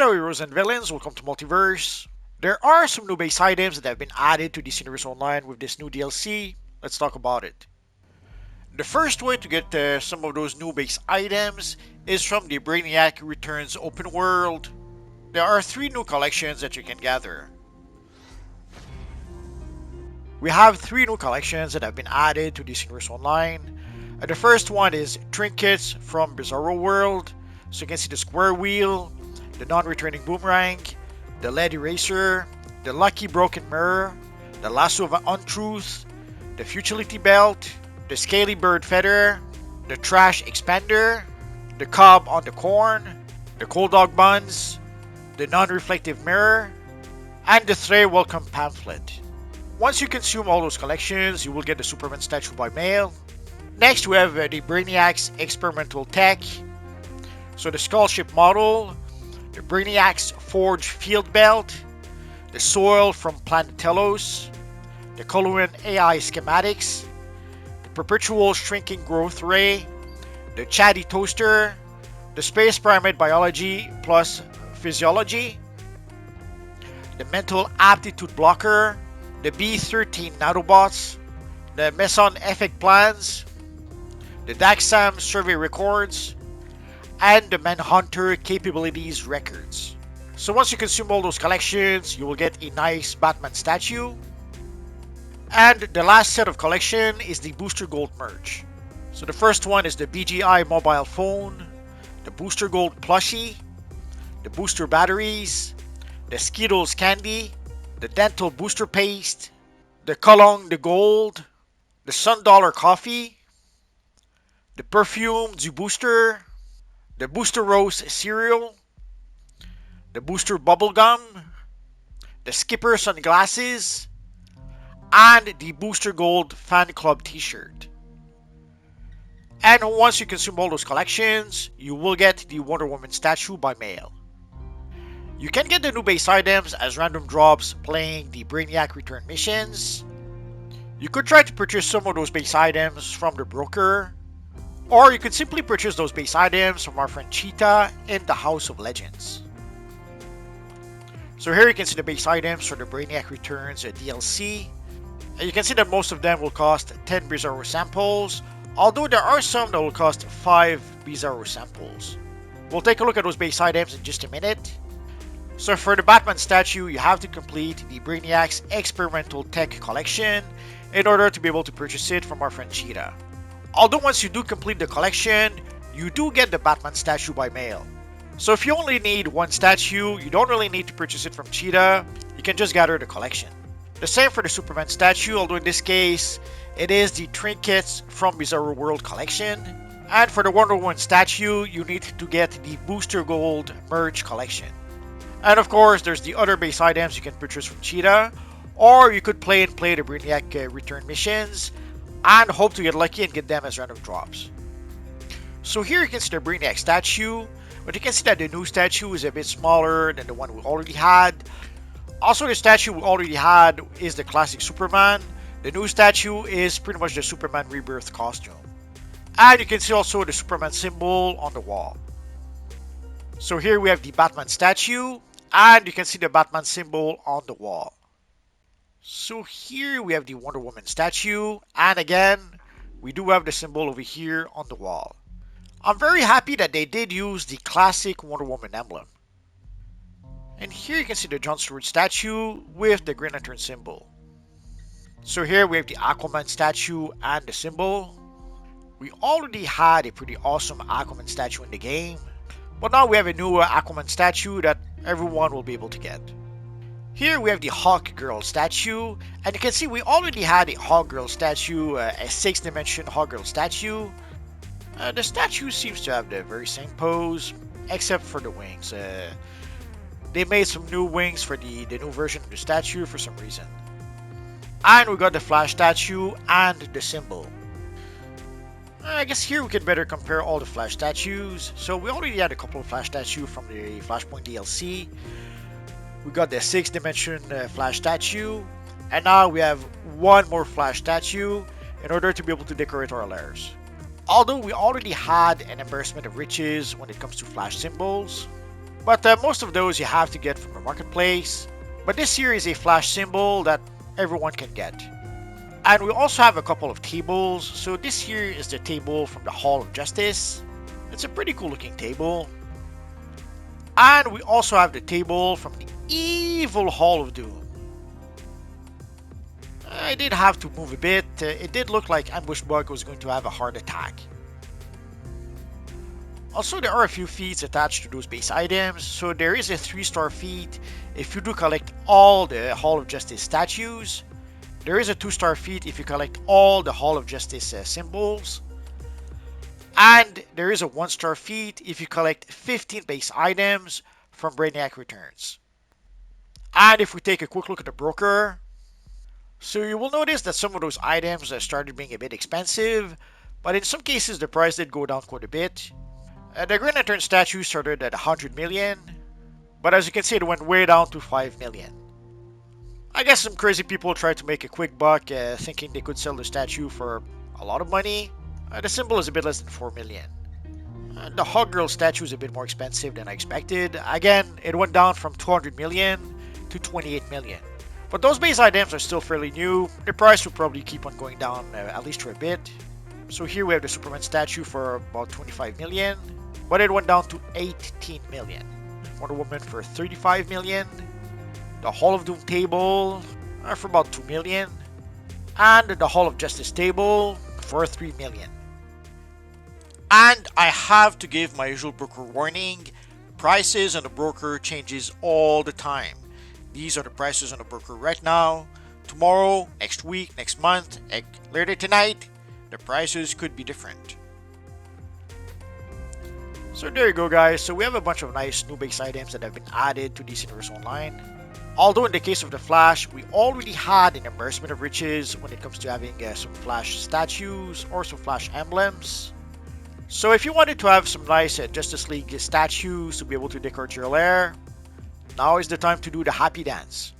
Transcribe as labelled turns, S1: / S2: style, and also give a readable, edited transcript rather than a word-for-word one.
S1: Hello heroes and villains, welcome to Multiverse. There are some new base items that have been added to DC Universe Online with this new DLC. Let's talk about it. The first way to get some of those new base items is from the Brainiac Returns open world. There are 3 new collections that you can gather. We have 3 new collections that have been added to DC Universe Online. The first one is Trinkets from Bizarro World. So you can see the square wheel, the non-returning boomerang, the lead eraser, the lucky broken mirror, the lasso of untruth, the futility belt, the scaly bird feather, the trash expander, the cob on the corn, the cold dog buns, the non-reflective mirror, and the Stray welcome pamphlet. Once you consume all those collections, you will get the Superman statue by mail. Next we have the Brainiac's experimental tech. So the skull ship model, the Brainiac's Forge Field Belt, the Soil from Planet Telos, the Coluan AI Schematics, the Perpetual Shrinking Growth Ray, the Chatty Toaster, the Space Pyramid Biology plus Physiology, the Mental Aptitude Blocker, the B-13 Nanobots, the Meson Effect Plans, the Daxam Survey Records, and the Manhunter Capabilities Records. So once you consume all those collections, you will get a nice Batman statue. And the last set of collection is the Booster Gold merch. So the first one is the BGI mobile phone, the Booster Gold plushie, the booster batteries, the Skittles candy, the dental booster paste, the Kalong the Gold, the Sun Dollar coffee, the perfume du booster, the Booster Rose cereal, the Booster bubblegum, the Skipper sunglasses, and the Booster Gold fan club t-shirt. And once you consume all those collections, you will get the Wonder Woman statue by mail. You can get the new base items as random drops playing the Brainiac Return missions. You could try to purchase some of those base items from the broker, or you could simply purchase those base items from our friend Cheetah in the House of Legends. So here you can see the base items for the Brainiac Returns DLC. And you can see that most of them will cost 10 Bizarro samples, although there are some that will cost 5 Bizarro samples. We'll take a look at those base items in just a minute. So for the Batman statue, you have to complete the Brainiac's Experimental Tech collection in order to be able to purchase it from our friend Cheetah. Although once you do complete the collection, you do get the Batman statue by mail. So if you only need one statue, you don't really need to purchase it from Cheetah, you can just gather the collection. The same for the Superman statue, although in this case, it is the Trinkets from Bizarro World collection. And for the Wonder Woman statue, you need to get the Booster Gold merch collection. And of course, there's the other base items you can purchase from Cheetah, or you could play the Brainiac Return missions, and hope to get lucky and get them as random drops. So here you can see the Brainiac statue, but you can see that the new statue is a bit smaller than the one we already had. Also, the statue we already had is the classic Superman. The new statue is pretty much the Superman Rebirth costume. And you can see also the Superman symbol on the wall. So here we have the Batman statue, and you can see the Batman symbol on the wall. So here we have the Wonder Woman statue, and again, we do have the symbol over here on the wall. I'm very happy that they did use the classic Wonder Woman emblem. And here you can see the Jon Stewart statue with the Green Lantern symbol. So here we have the Aquaman statue and the symbol. We already had a pretty awesome Aquaman statue in the game, but now we have a new Aquaman statue that everyone will be able to get. Here we have the Hawk Girl statue, and you can see we already had a Hawk Girl statue, a 6-dimension Hawk Girl statue. The statue seems to have the very same pose, except for the wings. They made some new wings for the new version of the statue for some reason. And we got the Flash statue and the symbol. I guess here we can better compare all the Flash statues. So we already had a couple of Flash statues from the Flashpoint DLC. We got the 6-dimension Flash statue, and now we have one more Flash statue in order to be able to decorate our lairs. Although we already had an embarrassment of riches when it comes to Flash symbols, But most of those you have to get from the marketplace. But this here is a flash symbol that everyone can get. And we also have a couple of tables. So this here is the table from the Hall of Justice. It's a pretty cool looking table. And we also have the table from the evil Hall of Doom. I did have to move a bit. It did look like Ambush Bug was going to have a heart attack. Also, there are a few feats attached to those base items. So there is a 3-star feat if you do collect all the Hall of Justice statues. There is a 2-star feat if you collect all the Hall of Justice symbols. And there is a 1-star feat if you collect 15 base items from Brainiac Returns. And if we take a quick look at the broker, so you will notice that some of those items started being a bit expensive, but in some cases the price did go down quite a bit. The Green Lantern statue started at 100 million, but as you can see it went way down to 5 million. I guess some crazy people tried to make a quick buck thinking they could sell the statue for a lot of money. The symbol is a bit less than 4 million. The Hog Girl statue is a bit more expensive than I expected. Again, it went down from 200 million to 28 million. But those base items are still fairly new. The price will probably keep on going down at least for a bit. So here we have the Superman statue for about 25 million, but it went down to 18 million. Wonder Woman for 35 million. The Hall of Doom table for about 2 million. And the Hall of Justice table for 3 million. And I have to give my usual broker warning. Prices on the broker changes all the time. These are the prices on the broker right now. Tomorrow, next week, next month, later tonight, the prices could be different. So there you go, guys. So we have a bunch of nice new base items that have been added to DC Universe Online. Although in the case of the Flash, we already had an embarrassment of riches when it comes to having some Flash statues or some Flash emblems. So if you wanted to have some nice Justice League statues to be able to decorate your lair, now is the time to do the happy dance.